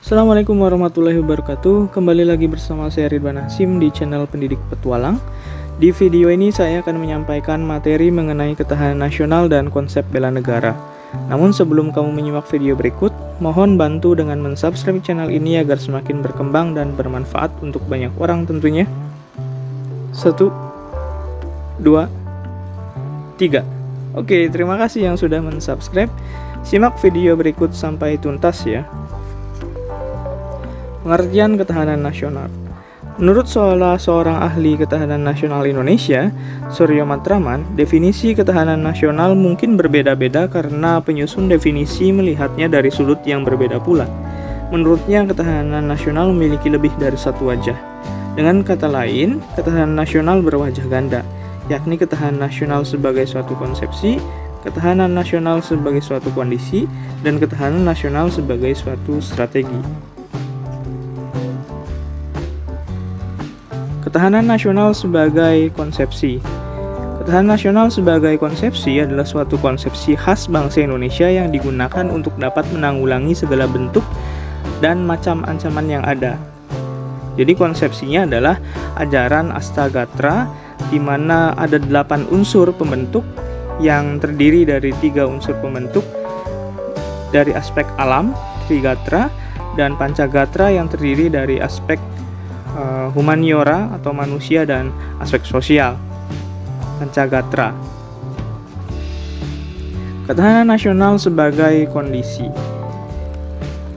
Assalamualaikum warahmatullahi wabarakatuh. Kembali lagi bersama saya Ridwan Hasim di channel Pendidik Petualang. Di video ini saya akan menyampaikan materi mengenai ketahanan nasional dan konsep bela negara. Namun sebelum kamu menyimak video berikut, mohon bantu dengan mensubscribe channel ini agar semakin berkembang dan bermanfaat untuk banyak orang tentunya. 1, 2, 3. Oke, terima kasih yang sudah mensubscribe. Simak video berikut sampai tuntas ya. Pengertian ketahanan nasional. Menurut salah seorang ahli ketahanan nasional Indonesia, Suryo Matraman, definisi ketahanan nasional mungkin berbeda-beda karena penyusun definisi melihatnya dari sudut yang berbeda pula. Menurutnya, ketahanan nasional memiliki lebih dari satu wajah. Dengan kata lain, ketahanan nasional berwajah ganda, yakni ketahanan nasional sebagai suatu konsepsi, ketahanan nasional sebagai suatu kondisi, dan ketahanan nasional sebagai suatu strategi. Ketahanan nasional sebagai konsepsi. Ketahanan nasional sebagai konsepsi adalah suatu konsepsi khas bangsa Indonesia yang digunakan untuk dapat menanggulangi segala bentuk dan macam ancaman yang ada. Jadi konsepsinya adalah ajaran Astagatra, di mana ada 8 unsur pembentuk yang terdiri dari 3 unsur pembentuk dari aspek alam, Trigatra, dan Pancagatra yang terdiri dari aspek humaniora atau manusia dan aspek sosial, Pancagatra. Ketahanan nasional sebagai kondisi.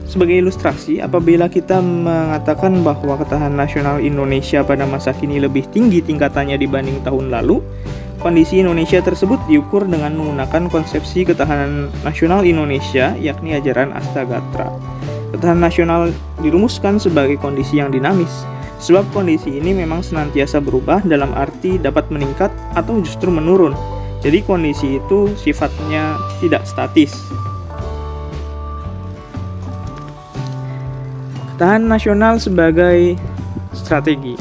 Sebagai ilustrasi, apabila kita mengatakan bahwa ketahanan nasional Indonesia pada masa kini lebih tinggi tingkatannya dibanding tahun lalu, kondisi Indonesia tersebut diukur dengan menggunakan konsepsi ketahanan nasional Indonesia, yakni ajaran Astagatra. Ketahanan nasional dirumuskan sebagai kondisi yang dinamis, sebab kondisi ini memang senantiasa berubah dalam arti dapat meningkat atau justru menurun. Jadi kondisi itu sifatnya tidak statis. Ketahanan nasional sebagai strategi.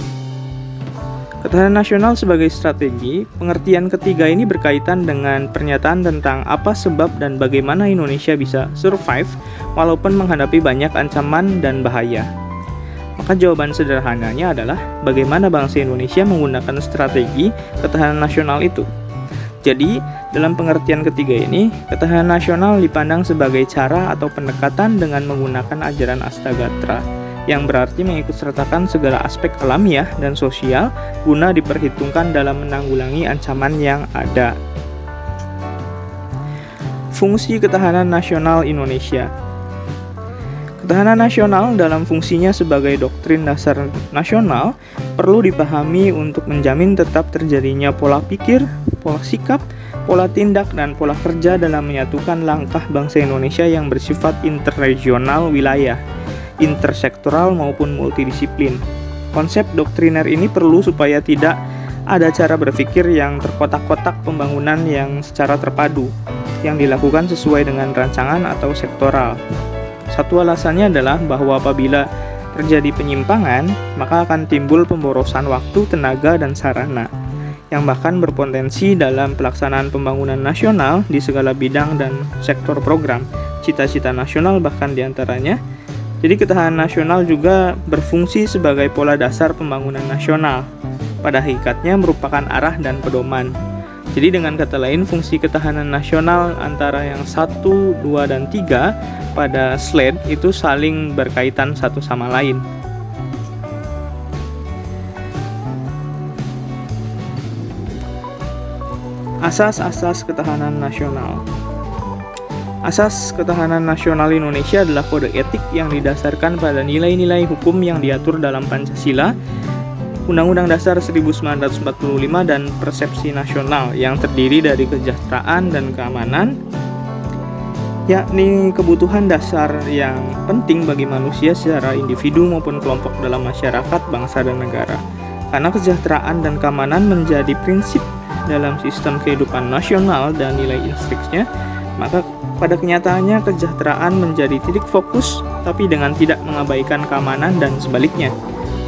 Ketahanan nasional sebagai strategi, pengertian ketiga ini berkaitan dengan pernyataan tentang apa sebab dan bagaimana Indonesia bisa survive walaupun menghadapi banyak ancaman dan bahaya. Maka jawaban sederhananya adalah bagaimana bangsa Indonesia menggunakan strategi ketahanan nasional itu. Jadi, dalam pengertian ketiga ini, ketahanan nasional dipandang sebagai cara atau pendekatan dengan menggunakan ajaran Astagatra, yang berarti mengikutsertakan segala aspek alamiah dan sosial guna diperhitungkan dalam menanggulangi ancaman yang ada. Fungsi ketahanan nasional Indonesia. Ketahanan nasional dalam fungsinya sebagai doktrin dasar nasional perlu dipahami untuk menjamin tetap terjadinya pola pikir, pola sikap, pola tindak, dan pola kerja dalam menyatukan langkah bangsa Indonesia yang bersifat interregional wilayah, intersektoral maupun multidisiplin. Konsep doktriner ini perlu supaya tidak ada cara berpikir yang terkotak-kotak pembangunan yang secara terpadu, yang dilakukan sesuai dengan rancangan atau sektoral. Satu alasannya adalah bahwa apabila terjadi penyimpangan, maka akan timbul pemborosan waktu, tenaga, dan sarana, yang bahkan berpotensi dalam pelaksanaan pembangunan nasional di segala bidang dan sektor program, cita-cita nasional bahkan diantaranya. Jadi ketahanan nasional juga berfungsi sebagai pola dasar pembangunan nasional. Pada hakikatnya merupakan arah dan pedoman. Jadi dengan kata lain, fungsi ketahanan nasional antara yang 1, 2, dan 3 pada slide itu saling berkaitan satu sama lain. Asas-asas ketahanan nasional. Asas ketahanan nasional Indonesia adalah kode etik yang didasarkan pada nilai-nilai hukum yang diatur dalam Pancasila, Undang-Undang Dasar 1945, dan persepsi nasional yang terdiri dari kesejahteraan dan keamanan, yakni kebutuhan dasar yang penting bagi manusia secara individu maupun kelompok dalam masyarakat, bangsa, dan negara. Karena kesejahteraan dan keamanan menjadi prinsip dalam sistem kehidupan nasional dan nilai intrinsiknya, maka pada kenyataannya kesejahteraan menjadi titik fokus, tapi dengan tidak mengabaikan keamanan dan sebaliknya.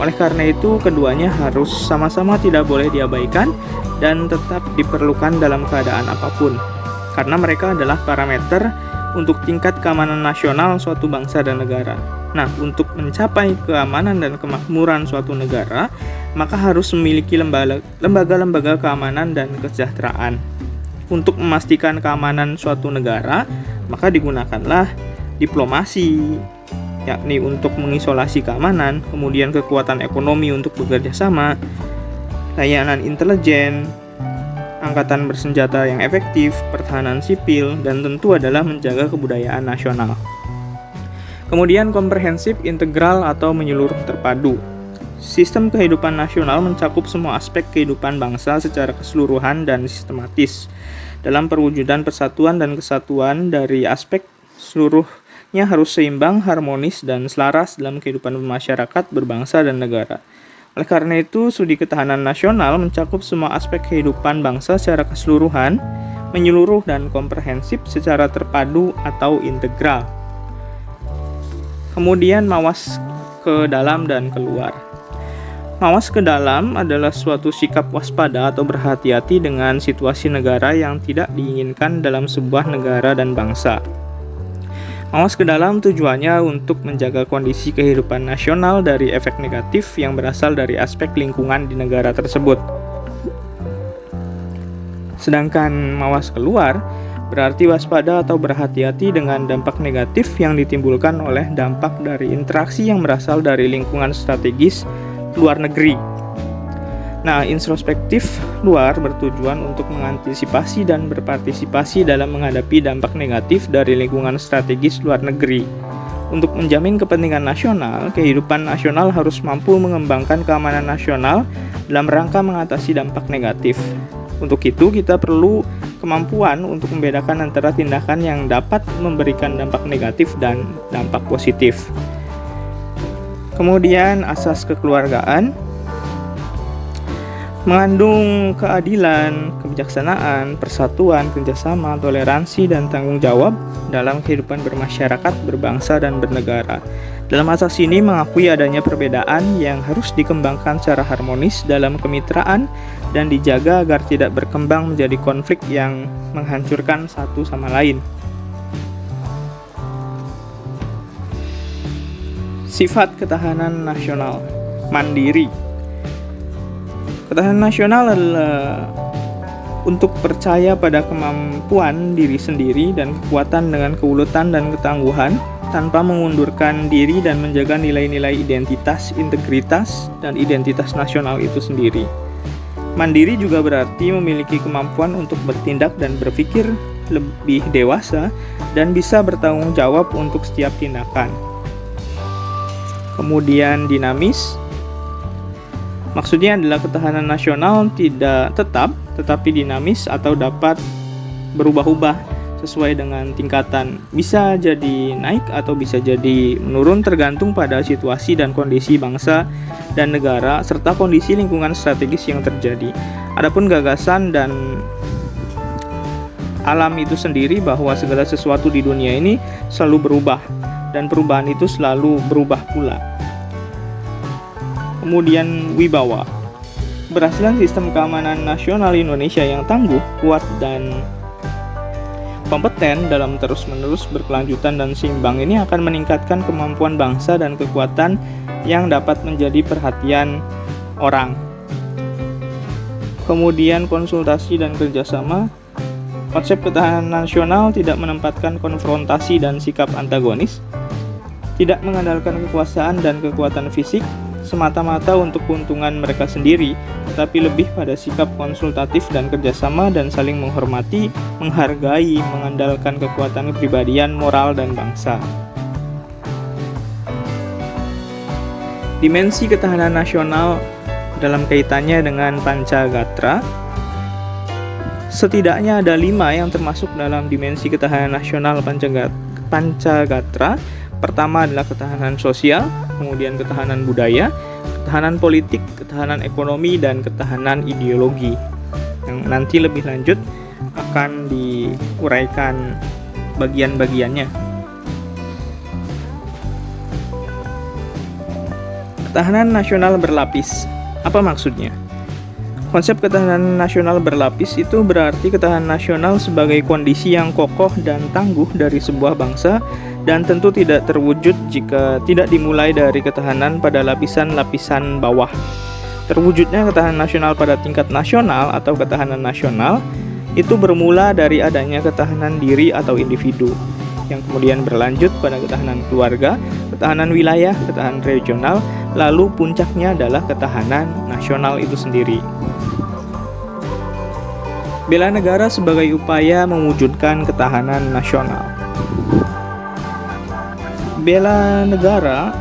Oleh karena itu, keduanya harus sama-sama tidak boleh diabaikan dan tetap diperlukan dalam keadaan apapun, karena mereka adalah parameter untuk tingkat keamanan nasional suatu bangsa dan negara. Nah, untuk mencapai keamanan dan kemakmuran suatu negara, maka harus memiliki lembaga-lembaga keamanan dan kesejahteraan. Untuk memastikan keamanan suatu negara, maka digunakanlah diplomasi, yakni untuk mengisolasi keamanan, kemudian kekuatan ekonomi untuk bekerja sama, layanan intelijen, angkatan bersenjata yang efektif, pertahanan sipil, dan tentu adalah menjaga kebudayaan nasional. Kemudian komprehensif, integral, atau menyeluruh terpadu. Sistem kehidupan nasional mencakup semua aspek kehidupan bangsa secara keseluruhan dan sistematis. Dalam perwujudan persatuan dan kesatuan dari aspek seluruhnya harus seimbang, harmonis, dan selaras dalam kehidupan masyarakat, berbangsa, dan negara. Oleh karena itu, studi ketahanan nasional mencakup semua aspek kehidupan bangsa secara keseluruhan, menyeluruh, dan komprehensif secara terpadu atau integral. Kemudian mawas ke dalam dan keluar. Mawas ke dalam adalah suatu sikap waspada atau berhati-hati dengan situasi negara yang tidak diinginkan dalam sebuah negara dan bangsa. Mawas ke dalam tujuannya untuk menjaga kondisi kehidupan nasional dari efek negatif yang berasal dari aspek lingkungan di negara tersebut. Sedangkan mawas keluar berarti waspada atau berhati-hati dengan dampak negatif yang ditimbulkan oleh dampak dari interaksi yang berasal dari lingkungan strategis luar negeri. Nah, introspektif luar bertujuan untuk mengantisipasi dan berpartisipasi dalam menghadapi dampak negatif dari lingkungan strategis luar negeri. Untuk menjamin kepentingan nasional, kehidupan nasional harus mampu mengembangkan keamanan nasional dalam rangka mengatasi dampak negatif. Untuk itu, kita perlu kemampuan untuk membedakan antara tindakan yang dapat memberikan dampak negatif dan dampak positif. Kemudian, asas kekeluargaan mengandung keadilan, kebijaksanaan, persatuan, kerjasama, toleransi, dan tanggung jawab dalam kehidupan bermasyarakat, berbangsa, dan bernegara. Dalam asas ini mengakui adanya perbedaan yang harus dikembangkan secara harmonis dalam kemitraan dan dijaga agar tidak berkembang menjadi konflik yang menghancurkan satu sama lain. Sifat ketahanan nasional, mandiri. Ketahanan nasional adalah untuk percaya pada kemampuan diri sendiri dan kekuatan dengan keuletan dan ketangguhan tanpa mengundurkan diri dan menjaga nilai-nilai identitas, integritas, dan identitas nasional itu sendiri. Mandiri juga berarti memiliki kemampuan untuk bertindak dan berpikir lebih dewasa dan bisa bertanggung jawab untuk setiap tindakan. Kemudian dinamis. Maksudnya adalah ketahanan nasional tidak tetap, tetapi dinamis atau dapat berubah-ubah sesuai dengan tingkatan. Bisa jadi naik atau bisa jadi menurun tergantung pada situasi dan kondisi bangsa dan negara serta kondisi lingkungan strategis yang terjadi. Adapun gagasan dan alam itu sendiri bahwa segala sesuatu di dunia ini selalu berubah dan perubahan itu selalu berubah pula. Kemudian wibawa. Keberhasilan sistem keamanan nasional Indonesia yang tangguh, kuat, dan kompeten dalam terus-menerus berkelanjutan dan seimbang ini akan meningkatkan kemampuan bangsa dan kekuatan yang dapat menjadi perhatian orang. Kemudian konsultasi dan kerjasama. Konsep ketahanan nasional tidak menempatkan konfrontasi dan sikap antagonis, tidak mengandalkan kekuasaan dan kekuatan fisik semata-mata untuk keuntungan mereka sendiri, tetapi lebih pada sikap konsultatif dan kerjasama dan saling menghormati, menghargai, mengandalkan kekuatan kepribadian, moral, dan bangsa. Dimensi ketahanan nasional dalam kaitannya dengan Pancagatra, setidaknya ada 5 yang termasuk dalam dimensi ketahanan nasional Pancagatra. Pertama adalah ketahanan sosial, kemudian ketahanan budaya, ketahanan politik, ketahanan ekonomi, dan ketahanan ideologi. Yang nanti lebih lanjut akan diuraikan bagian-bagiannya. Ketahanan nasional berlapis. Apa maksudnya? Konsep ketahanan nasional berlapis itu berarti ketahanan nasional sebagai kondisi yang kokoh dan tangguh dari sebuah bangsa dan tentu tidak terwujud jika tidak dimulai dari ketahanan pada lapisan-lapisan bawah. Terwujudnya ketahanan nasional pada tingkat nasional atau ketahanan nasional itu bermula dari adanya ketahanan diri atau individu, yang kemudian berlanjut pada ketahanan keluarga, ketahanan wilayah, ketahanan regional, lalu puncaknya adalah ketahanan nasional itu sendiri. Bela negara sebagai upaya mewujudkan ketahanan nasional. Bela negara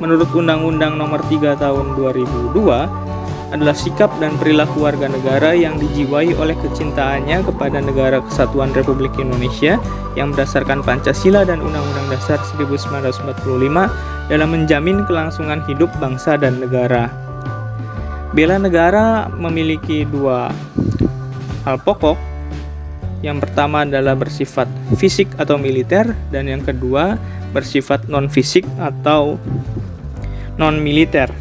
menurut Undang-Undang Nomor 3 Tahun 2002 adalah sikap dan perilaku warga negara yang dijiwai oleh kecintaannya kepada Negara Kesatuan Republik Indonesia yang berdasarkan Pancasila dan Undang-Undang Dasar 1945 dalam menjamin kelangsungan hidup bangsa dan negara. Bela negara memiliki dua hal pokok. Yang pertama adalah bersifat fisik atau militer, dan yang kedua bersifat non-fisik atau non-militer.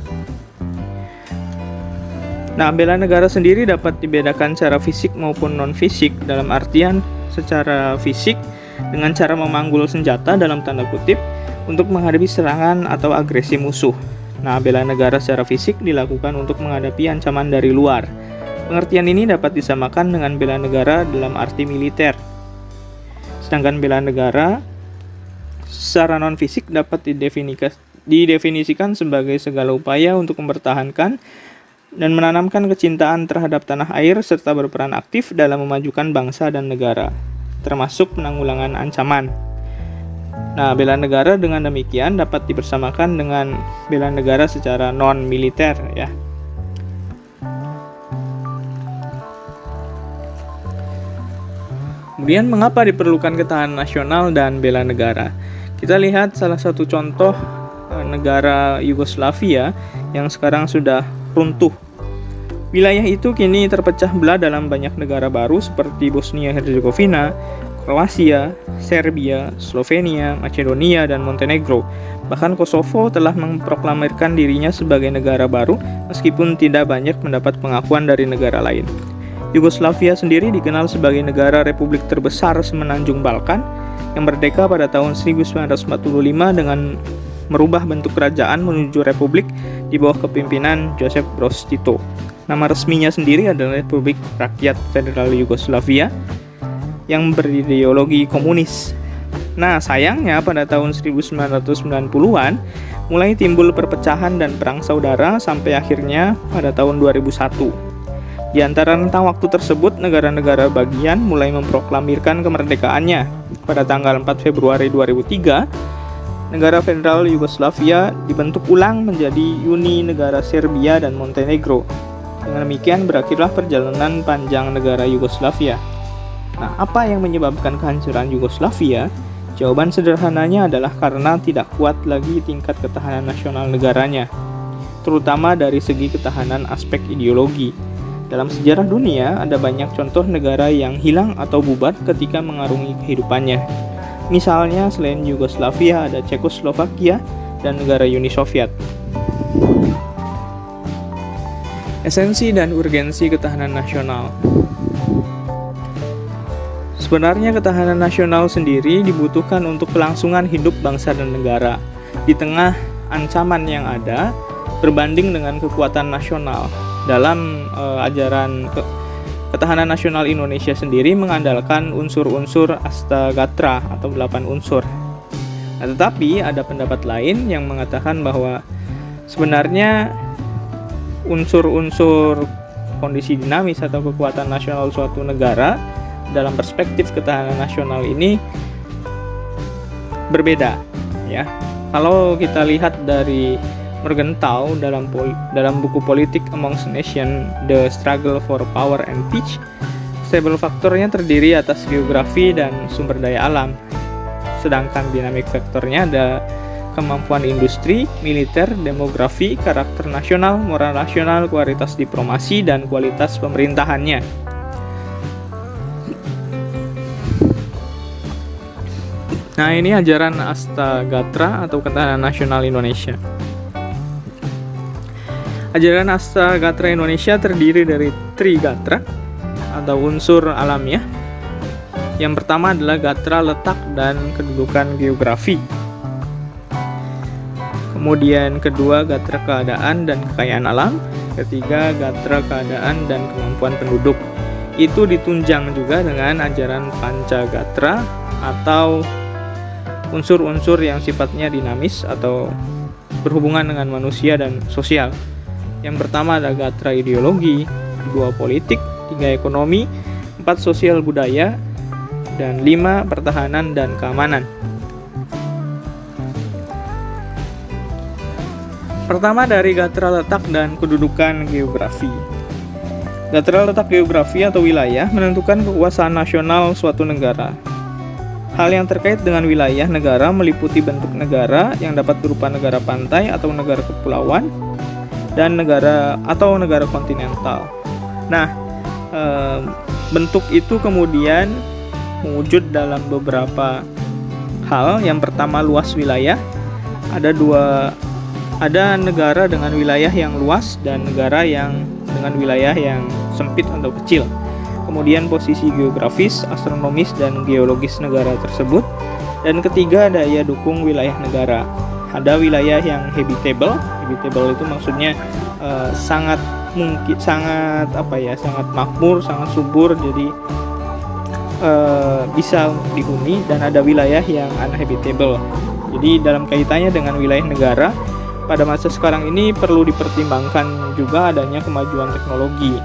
Nah, bela negara sendiri dapat dibedakan secara fisik maupun non-fisik, dalam artian secara fisik dengan cara memanggul senjata dalam tanda kutip untuk menghadapi serangan atau agresi musuh. Nah, bela negara secara fisik dilakukan untuk menghadapi ancaman dari luar. Pengertian ini dapat disamakan dengan bela negara dalam arti militer. Sedangkan bela negara secara non-fisik dapat didefinisikan sebagai segala upaya untuk mempertahankan dan menanamkan kecintaan terhadap tanah air serta berperan aktif dalam memajukan bangsa dan negara, termasuk penanggulangan ancaman. Nah, bela negara dengan demikian dapat dipersamakan dengan bela negara secara non-militer ya. Kemudian mengapa diperlukan ketahanan nasional dan bela negara? Kita lihat salah satu contoh negara Yugoslavia yang sekarang sudah runtuh. Wilayah itu kini terpecah belah dalam banyak negara baru seperti Bosnia-Herzegovina, Kroasia, Serbia, Slovenia, Macedonia, dan Montenegro. Bahkan Kosovo telah memproklamirkan dirinya sebagai negara baru meskipun tidak banyak mendapat pengakuan dari negara lain. Yugoslavia sendiri dikenal sebagai negara republik terbesar semenanjung Balkan yang merdeka pada tahun 1945 dengan merubah bentuk kerajaan menuju republik di bawah kepemimpinan Josip Broz Tito. Nama resminya sendiri adalah Republik Rakyat Federal Yugoslavia yang berideologi komunis. Nah, sayangnya pada tahun 1990-an mulai timbul perpecahan dan perang saudara sampai akhirnya pada tahun 2001. Di antara rentang waktu tersebut, negara-negara bagian mulai memproklamirkan kemerdekaannya. Pada tanggal 4 Februari 2003, negara federal Yugoslavia dibentuk ulang menjadi Uni Negara Serbia dan Montenegro. Dengan demikian berakhirlah perjalanan panjang negara Yugoslavia. Nah, apa yang menyebabkan kehancuran Yugoslavia? Jawaban sederhananya adalah karena tidak kuat lagi tingkat ketahanan nasional negaranya, terutama dari segi ketahanan aspek ideologi. Dalam sejarah dunia, ada banyak contoh negara yang hilang atau bubar ketika mengarungi kehidupannya. Misalnya, selain Yugoslavia, ada Cekoslovakia dan negara Uni Soviet. Esensi dan urgensi ketahanan nasional. Sebenarnya ketahanan nasional sendiri dibutuhkan untuk kelangsungan hidup bangsa dan negara. Di tengah ancaman yang ada, berbanding dengan kekuatan nasional. Dalam ajaran ketahanan nasional Indonesia sendiri mengandalkan unsur-unsur Astagatra atau 8 unsur. Nah, tetapi ada pendapat lain yang mengatakan bahwa sebenarnya unsur-unsur kondisi dinamis atau kekuatan nasional suatu negara dalam perspektif ketahanan nasional ini berbeda ya. Kalau kita lihat dari Morgenthau dalam buku Politik Amongst Nations, The Struggle for Power and Peace, stable faktornya terdiri atas geografi dan sumber daya alam. Sedangkan dynamic faktornya ada kemampuan industri, militer, demografi, karakter nasional, moral nasional, kualitas diplomasi, dan kualitas pemerintahannya. Nah, ini ajaran Astagatra atau ketahanan nasional Indonesia. Ajaran Hasta Gatra Indonesia terdiri dari Trigatra atau unsur alamiah. Yang pertama adalah gatra letak dan kedudukan geografi. Kemudian kedua, gatra keadaan dan kekayaan alam. Ketiga, gatra keadaan dan kemampuan penduduk. Itu ditunjang juga dengan ajaran Pancagatra atau unsur-unsur yang sifatnya dinamis atau berhubungan dengan manusia dan sosial. Yang pertama ada gatra ideologi, 2 politik, 3 ekonomi, 4 sosial budaya, dan 5 pertahanan dan keamanan. Pertama dari gatra letak dan kedudukan geografi. Gatra letak geografi atau wilayah menentukan kekuasaan nasional suatu negara. Hal yang terkait dengan wilayah negara meliputi bentuk negara yang dapat berupa negara pantai atau negara kepulauan dan negara kontinental. Nah, bentuk itu kemudian mewujud dalam beberapa hal. Yang pertama, luas wilayah. Ada negara dengan wilayah yang luas dan negara yang dengan wilayah yang sempit atau kecil. Kemudian posisi geografis, astronomis, dan geologis negara tersebut. Dan ketiga, daya dukung wilayah negara. Ada wilayah yang habitable. Habitable itu maksudnya sangat makmur, sangat subur, jadi bisa dihuni. Dan ada wilayah yang uninhabitable. Jadi dalam kaitannya dengan wilayah negara, pada masa sekarang ini perlu dipertimbangkan juga adanya kemajuan teknologi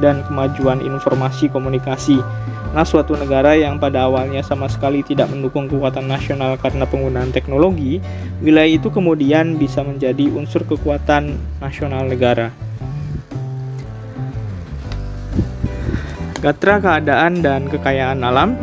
dan kemajuan informasi komunikasi. Nah, suatu negara yang pada awalnya sama sekali tidak mendukung kekuatan nasional karena penggunaan teknologi, wilayah itu kemudian bisa menjadi unsur kekuatan nasional negara. Gatra keadaan dan kekayaan alam.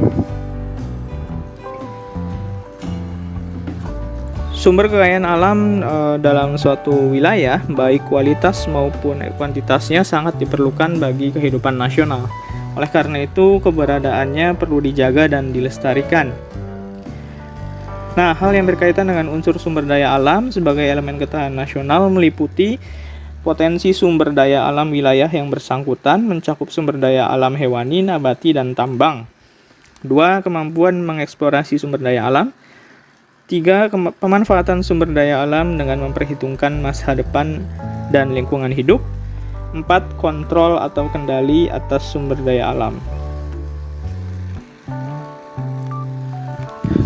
Sumber kekayaan alam dalam suatu wilayah, baik kualitas maupun kuantitasnya, sangat diperlukan bagi kehidupan nasional. Oleh karena itu, keberadaannya perlu dijaga dan dilestarikan. Nah, hal yang berkaitan dengan unsur sumber daya alam sebagai elemen ketahanan nasional meliputi potensi sumber daya alam wilayah yang bersangkutan, mencakup sumber daya alam hewani, nabati, dan tambang. 2. Kemampuan mengeksplorasi sumber daya alam. 3. Pemanfaatan sumber daya alam dengan memperhitungkan masa depan dan lingkungan hidup. 4. Kontrol atau kendali atas sumber daya alam.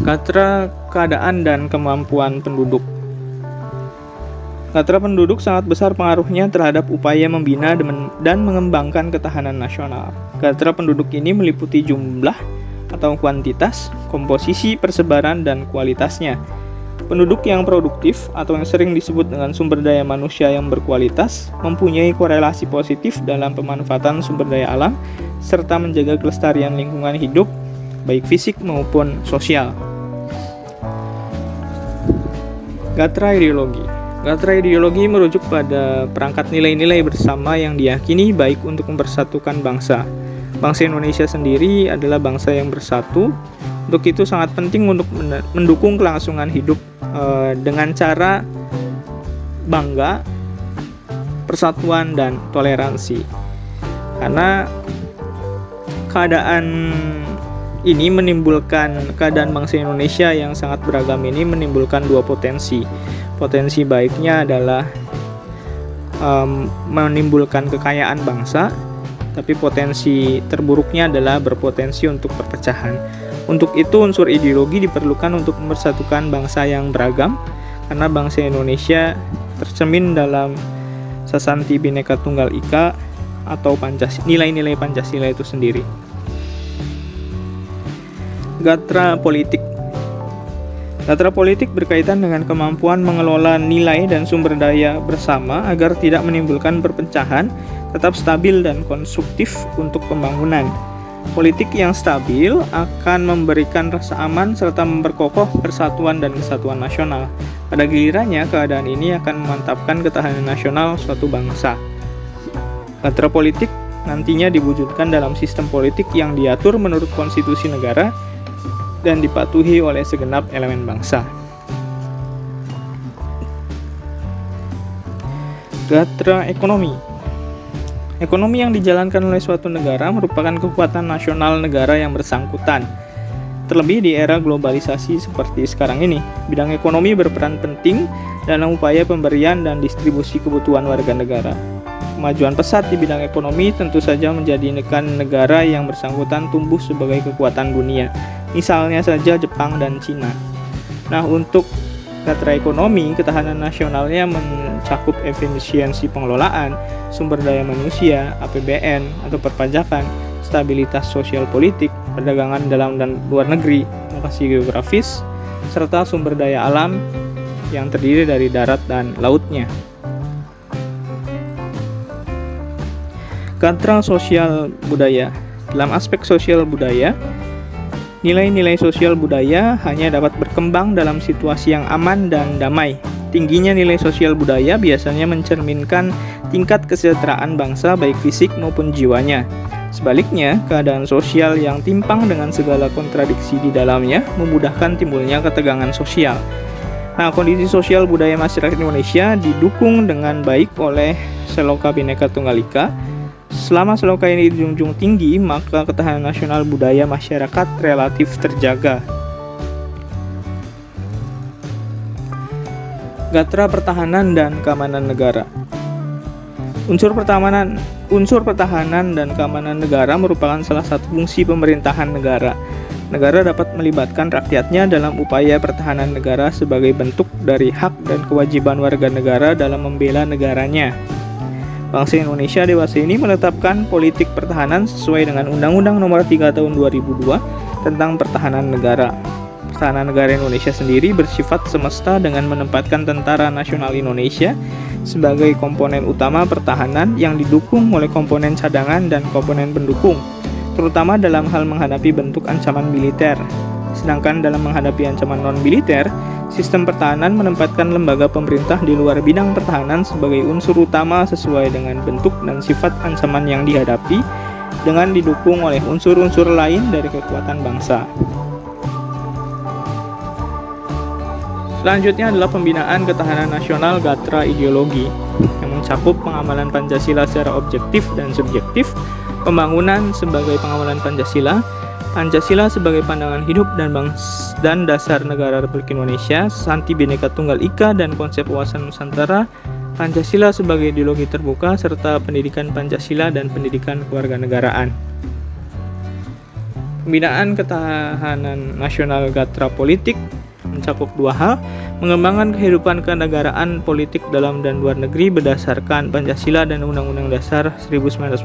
Gatra keadaan dan kemampuan penduduk. Gatra penduduk sangat besar pengaruhnya terhadap upaya membina dan mengembangkan ketahanan nasional. Gatra penduduk ini meliputi jumlah atau kuantitas, komposisi, persebaran, dan kualitasnya. Penduduk yang produktif atau yang sering disebut dengan sumber daya manusia yang berkualitas mempunyai korelasi positif dalam pemanfaatan sumber daya alam serta menjaga kelestarian lingkungan hidup baik fisik maupun sosial. Gatra ideologi. Gatra ideologi merujuk pada perangkat nilai-nilai bersama yang diyakini baik untuk mempersatukan bangsa. Bangsa Indonesia sendiri adalah bangsa yang bersatu. Untuk itu sangat penting untuk mendukung kelangsungan hidup dengan cara bangga, persatuan, dan toleransi. Karena keadaan bangsa Indonesia yang sangat beragam ini menimbulkan 2 potensi. Potensi baiknya adalah menimbulkan kekayaan bangsa, tapi potensi terburuknya adalah berpotensi untuk perpecahan. Untuk itu unsur ideologi diperlukan untuk mempersatukan bangsa yang beragam, karena bangsa Indonesia tercermin dalam Sasanti Bhinneka Tunggal Ika atau nilai-nilai Pancasila itu sendiri. Gatra politik. Gatra politik berkaitan dengan kemampuan mengelola nilai dan sumber daya bersama agar tidak menimbulkan perpecahan, tetap stabil dan konstruktif untuk pembangunan. Politik yang stabil akan memberikan rasa aman serta memperkokoh persatuan dan kesatuan nasional. Pada gilirannya, keadaan ini akan memantapkan ketahanan nasional suatu bangsa. Gatra politik nantinya diwujudkan dalam sistem politik yang diatur menurut konstitusi negara dan dipatuhi oleh segenap elemen bangsa. Gatra ekonomi. Ekonomi yang dijalankan oleh suatu negara merupakan kekuatan nasional negara yang bersangkutan. Terlebih di era globalisasi seperti sekarang ini, bidang ekonomi berperan penting dalam upaya pemberian dan distribusi kebutuhan warga negara. Kemajuan pesat di bidang ekonomi tentu saja menjadikan negara yang bersangkutan tumbuh sebagai kekuatan dunia, misalnya saja Jepang dan Cina. Nah, untuk gatra ekonomi, ketahanan nasionalnya mencakup efisiensi pengelolaan, sumber daya manusia, APBN atau perpajakan, stabilitas sosial politik, perdagangan dalam dan luar negeri, lokasi geografis, serta sumber daya alam yang terdiri dari darat dan lautnya. Gatra sosial budaya. Dalam aspek sosial budaya, nilai-nilai sosial budaya hanya dapat berkembang dalam situasi yang aman dan damai. Tingginya nilai sosial budaya biasanya mencerminkan tingkat kesejahteraan bangsa baik fisik maupun jiwanya. Sebaliknya, keadaan sosial yang timpang dengan segala kontradiksi di dalamnya memudahkan timbulnya ketegangan sosial. Nah, kondisi sosial budaya masyarakat Indonesia didukung dengan baik oleh Seloka Bhinneka Tunggal Ika. Selama seloka ini dijunjung tinggi, maka ketahanan nasional budaya masyarakat relatif terjaga. Gatra pertahanan dan keamanan negara. Unsur pertahanan dan keamanan negara merupakan salah satu fungsi pemerintahan negara. Negara dapat melibatkan rakyatnya dalam upaya pertahanan negara sebagai bentuk dari hak dan kewajiban warga negara dalam membela negaranya. Bangsa Indonesia dewasa ini menetapkan politik pertahanan sesuai dengan Undang-Undang Nomor 3 Tahun 2002 tentang Pertahanan Negara. Pertahanan negara Indonesia sendiri bersifat semesta dengan menempatkan Tentara Nasional Indonesia sebagai komponen utama pertahanan yang didukung oleh komponen cadangan dan komponen pendukung, terutama dalam hal menghadapi bentuk ancaman militer. Sedangkan dalam menghadapi ancaman non-militer, sistem pertahanan menempatkan lembaga pemerintah di luar bidang pertahanan sebagai unsur utama sesuai dengan bentuk dan sifat ancaman yang dihadapi, dengan didukung oleh unsur-unsur lain dari kekuatan bangsa. Selanjutnya adalah pembinaan ketahanan nasional gatra ideologi, yang mencakup pengamalan Pancasila secara objektif dan subjektif, pembangunan sebagai pengamalan Pancasila, Pancasila sebagai pandangan hidup dan dasar negara Republik Indonesia, Santi Bhinneka Tunggal Ika dan konsep wawasan Nusantara, Pancasila sebagai ideologi terbuka, serta pendidikan Pancasila dan pendidikan kewarganegaraan. Pembinaan ketahanan nasional gatra politik mencakup dua hal: mengembangkan kehidupan kenegaraan politik dalam dan luar negeri berdasarkan Pancasila dan Undang-Undang Dasar 1945,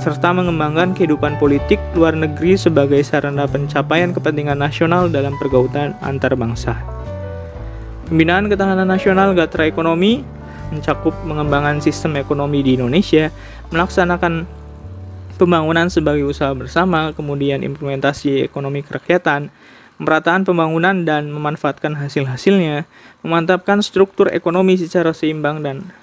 serta mengembangkan kehidupan politik luar negeri sebagai sarana pencapaian kepentingan nasional dalam pergaulan antar bangsa. Pembinaan ketahanan nasional gatra ekonomi mencakup mengembangkan sistem ekonomi di Indonesia, melaksanakan pembangunan sebagai usaha bersama, kemudian implementasi ekonomi kerakyatan, pemerataan pembangunan dan memanfaatkan hasil-hasilnya, memantapkan struktur ekonomi secara seimbang dan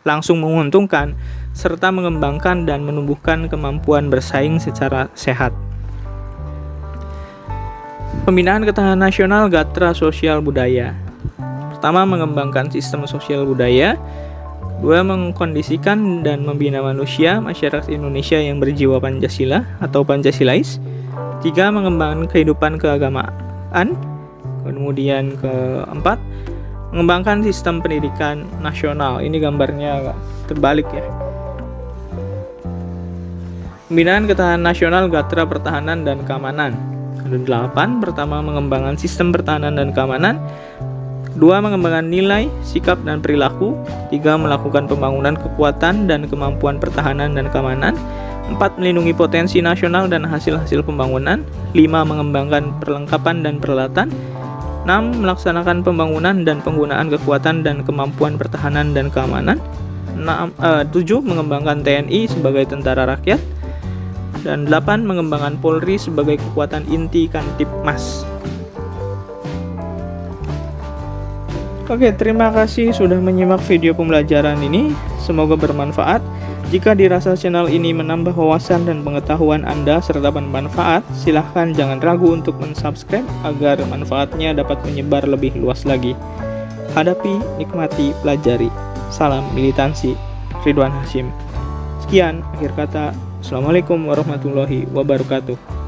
langsung menguntungkan, serta mengembangkan dan menumbuhkan kemampuan bersaing secara sehat. Pembinaan ketahanan nasional gatra sosial budaya. Pertama, mengembangkan sistem sosial budaya. Dua, mengkondisikan dan membina manusia masyarakat Indonesia yang berjiwa Pancasila atau Pancasilais. 3. Mengembangkan kehidupan keagamaan. Kemudian keempat, mengembangkan sistem pendidikan nasional. Ini gambarnya agak terbalik ya. Pembinaan ketahanan nasional gatra pertahanan dan keamanan. Ada 8. Pertama, mengembangkan sistem pertahanan dan keamanan. 2. Mengembangkan nilai, sikap, dan perilaku. 3. Melakukan pembangunan kekuatan dan kemampuan pertahanan dan keamanan. 4. Melindungi potensi nasional dan hasil-hasil pembangunan. 5. Mengembangkan perlengkapan dan peralatan. 6. Melaksanakan pembangunan dan penggunaan kekuatan dan kemampuan pertahanan dan keamanan. 7. Mengembangkan TNI sebagai tentara rakyat. Dan 8. Mengembangkan Polri sebagai kekuatan inti Kamtipmas. Oke, terima kasih sudah menyimak video pembelajaran ini. Semoga bermanfaat. Jika dirasa channel ini menambah wawasan dan pengetahuan Anda serta bermanfaat, silahkan jangan ragu untuk mensubscribe agar manfaatnya dapat menyebar lebih luas lagi. Hadapi, nikmati, pelajari. Salam militansi, Ridwan Hasyim. Sekian, akhir kata. Assalamualaikum warahmatullahi wabarakatuh.